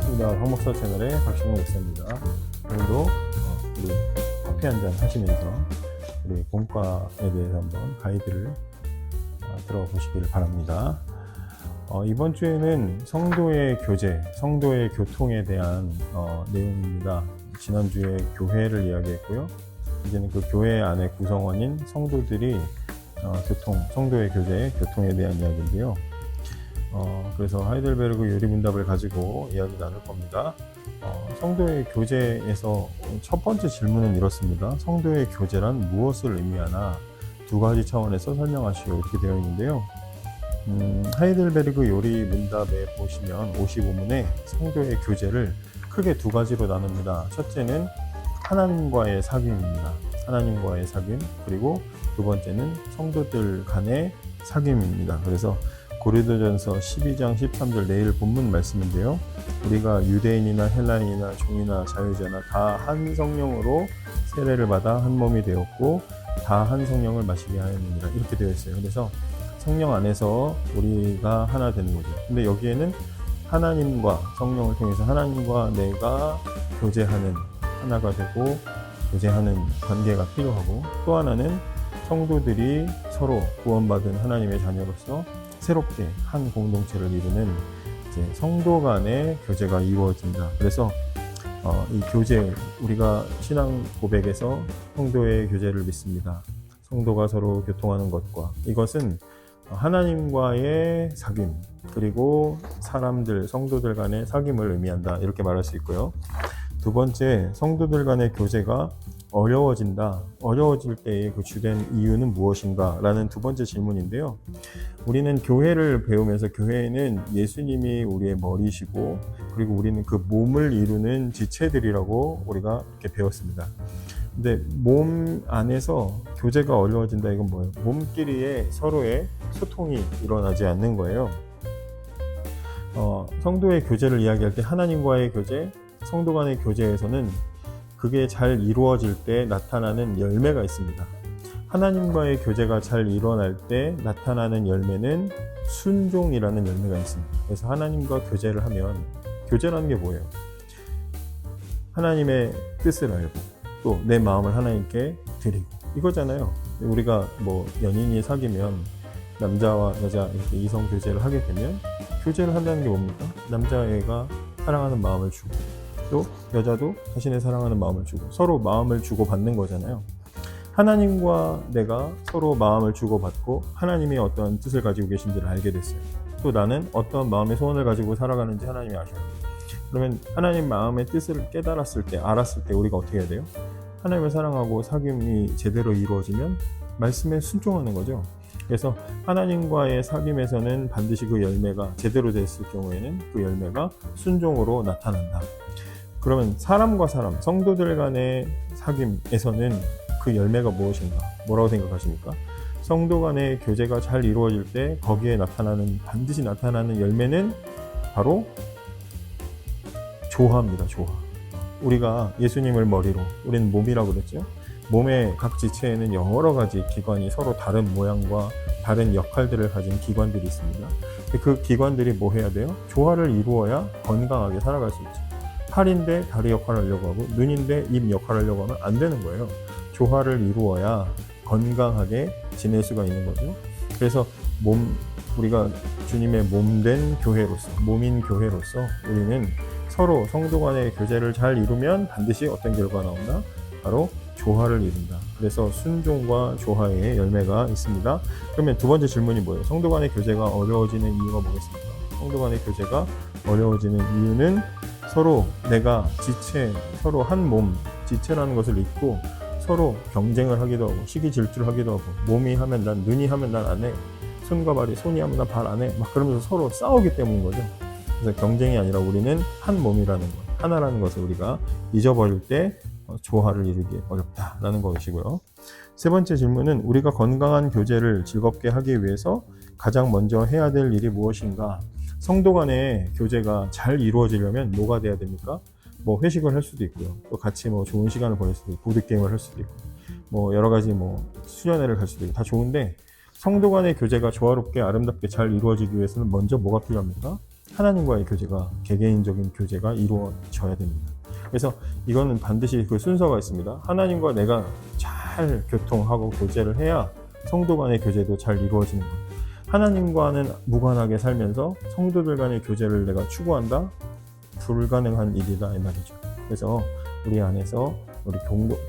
반갑습니다. 황목사 채널의 박신호 목사입니다. 오늘도 우리 커피 한잔 하시면서 우리 본과에 대해서 한번 가이드를 들어보시기를 바랍니다. 이번 주에는 성도의 교제, 성도의 교통에 대한 내용입니다. 지난주에 교회를 이야기했고요. 이제는 그 교회 안의 구성원인 성도들이 성도의 교제, 교통에 대한 이야기인데요. 그래서 하이델베르그 요리문답을 가지고 이야기 나눌 겁니다. 성도의 교제에서 첫 번째 질문은 이렇습니다. 성도의 교제란 무엇을 의미하나? 두 가지 차원에서 설명하시오. 이렇게 되어 있는데요. 하이델베르그 요리문답에 보시면 55문에 성도의 교제를 크게 두 가지로 나눕니다. 첫째는 하나님과의 사귐입니다. 하나님과의 사귐, 그리고 두 번째는 성도들 간의 사귐입니다. 그래서 고린도전서 12장 13절 내일 본문 말씀인데요. 우리가 유대인이나 헬라인이나 종이나 자유자나 다 한 성령으로 세례를 받아 한 몸이 되었고 다 한 성령을 마시게 하였느니라, 이렇게 되어 있어요. 그래서 성령 안에서 우리가 하나 되는 거죠. 근데 여기에는 하나님과 성령을 통해서 하나님과 내가 교제하는, 하나가 되고 교제하는 관계가 필요하고, 또 하나는 성도들이 서로 구원받은 하나님의 자녀로서 새롭게 한 공동체를 이루는 이제 성도 간의 교제가 이루어진다. 그래서 이 교제, 우리가 신앙 고백에서 성도의 교제를 믿습니다. 성도가 서로 교통하는 것과, 이것은 하나님과의 사귐, 그리고 사람들, 성도들 간의 사귐을 의미한다, 이렇게 말할 수 있고요. 두 번째, 성도들 간의 교제가 어려워진다. 어려워질 때의 그 주된 이유는 무엇인가? 라는 두 번째 질문인데요. 우리는 교회를 배우면서 교회는 예수님이 우리의 머리시고, 그리고 우리는 그 몸을 이루는 지체들이라고 우리가 이렇게 배웠습니다. 근데 몸 안에서 교제가 어려워진다, 이건 뭐예요? 몸끼리의 서로의 소통이 일어나지 않는 거예요. 성도의 교제를 이야기할 때 하나님과의 교제, 성도 간의 교제에서는 그게 잘 이루어질 때 나타나는 열매가 있습니다. 하나님과의 교제가 잘 일어날 때 나타나는 열매는 순종이라는 열매가 있습니다. 그래서 하나님과 교제를 하면, 교제라는 게 뭐예요? 하나님의 뜻을 알고 또 내 마음을 하나님께 드리고, 이거잖아요. 우리가 뭐 연인이 사귀면 남자와 여자 이렇게 이성 교제를 하게 되면, 교제를 한다는 게 뭡니까? 남자애가 사랑하는 마음을 주고 또 여자도 자신의 사랑하는 마음을 주고, 서로 마음을 주고 받는 거잖아요. 하나님과 내가 서로 마음을 주고 받고 하나님이 어떤 뜻을 가지고 계신지를 알게 됐어요. 또 나는 어떤 마음의 소원을 가지고 살아가는지 하나님이 아셔요. 그러면 하나님 마음의 뜻을 깨달았을 때, 알았을 때 우리가 어떻게 해야 돼요? 하나님을 사랑하고 사귐이 제대로 이루어지면 말씀에 순종하는 거죠. 그래서 하나님과의 사귐에서는 반드시 그 열매가 제대로 됐을 경우에는 그 열매가 순종으로 나타난다. 그러면 사람과 사람, 성도들 간의 사귐에서는 그 열매가 무엇인가? 뭐라고 생각하십니까? 성도 간의 교제가 잘 이루어질 때 거기에 반드시 나타나는 열매는 바로 조화입니다. 조화. 우리가 예수님을 머리로, 우리는 몸이라고 그랬죠? 몸의 각 지체에는 여러 가지 기관이 서로 다른 모양과 다른 역할들을 가진 기관들이 있습니다. 그 기관들이 뭐 해야 돼요? 조화를 이루어야 건강하게 살아갈 수 있죠. 팔인데 다리 역할을 하려고 하고, 눈인데 입 역할을 하려고 하면 안 되는 거예요. 조화를 이루어야 건강하게 지낼 수가 있는 거죠. 그래서 우리가 주님의 몸된 교회로서, 몸인 교회로서 우리는 서로 성도 간의 교제를 잘 이루면 반드시 어떤 결과가 나온다? 바로 조화를 이룬다. 그래서 순종과 조화의 열매가 있습니다. 그러면 두 번째 질문이 뭐예요? 성도 간의 교제가 어려워지는 이유가 뭐겠습니까? 성도 간의 교제가 어려워지는 이유는 서로 내가 지체, 서로 한 몸, 지체라는 것을 잊고 서로 경쟁을 하기도 하고 시기 질투를 하기도 하고, 몸이 하면 난, 눈이 하면 난 안 해, 손과 발이, 손이 하면 난 발 안 해, 막 그러면서 서로 싸우기 때문인 거죠. 그래서 경쟁이 아니라 우리는 한 몸이라는 것, 하나라는 것을 우리가 잊어버릴 때 조화를 이루기 어렵다라는 것이고요. 세 번째 질문은 우리가 건강한 교제를 즐겁게 하기 위해서 가장 먼저 해야 될 일이 무엇인가? 성도 간의 교제가 잘 이루어지려면 뭐가 돼야 됩니까? 뭐 회식을 할 수도 있고요. 또 같이 뭐 좋은 시간을 보낼 수도 있고, 보드게임을 할 수도 있고, 뭐 여러 가지 뭐 수련회를 갈 수도 있고, 다 좋은데 성도 간의 교제가 조화롭게 아름답게 잘 이루어지기 위해서는 먼저 뭐가 필요합니까? 하나님과의 교제가, 개개인적인 교제가 이루어져야 됩니다. 그래서 이거는 반드시 그 순서가 있습니다. 하나님과 내가 잘 교통하고 교제를 해야 성도 간의 교제도 잘 이루어지는 거예요. 하나님과는 무관하게 살면서 성도들 간의 교제를 내가 추구한다? 불가능한 일이다 이 말이죠. 그래서 우리 안에서, 우리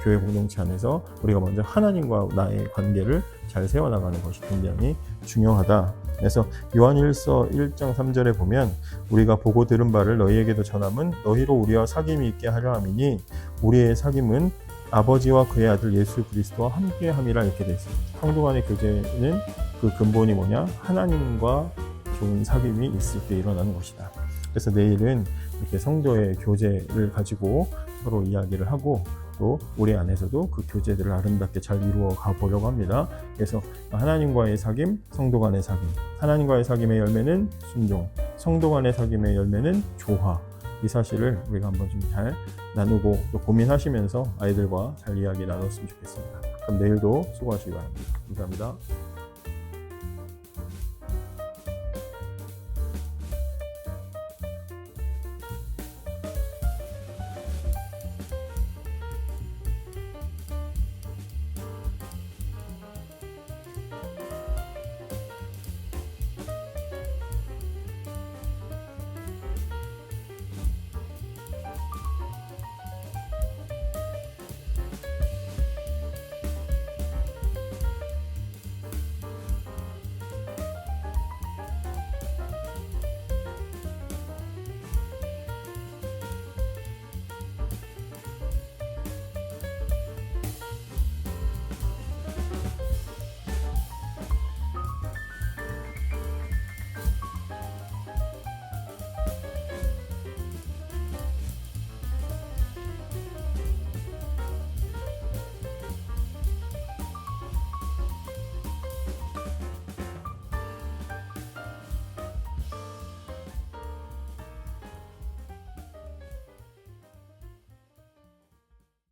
교회 공동체 안에서 우리가 먼저 하나님과 나의 관계를 잘 세워나가는 것이 굉장히 중요하다. 그래서 요한일서 1장 3절에 보면 우리가 보고 들은 바를 너희에게도 전함은 너희로 우리와 사귐이 있게 하려 함이니 우리의 사귐은 아버지와 그의 아들 예수 그리스도와 함께 함이라 이렇게 되어 있습니다. 성도 간의 교제는 그 근본이 뭐냐? 하나님과 좋은 사귐이 있을 때 일어나는 것이다. 그래서 내일은 이렇게 성도의 교제를 가지고 서로 이야기를 하고 또 우리 안에서도 그 교제들을 아름답게 잘 이루어 가 보려고 합니다. 그래서 하나님과의 사귐, 성도 간의 사귐, 하나님과의 사귐의 열매는 순종, 성도 간의 사귐의 열매는 조화. 이 사실을 우리가 한번 좀 잘 나누고 또 고민하시면서 아이들과 잘 이야기 나눴으면 좋겠습니다. 그럼 내일도 수고하시기 바랍니다. 감사합니다.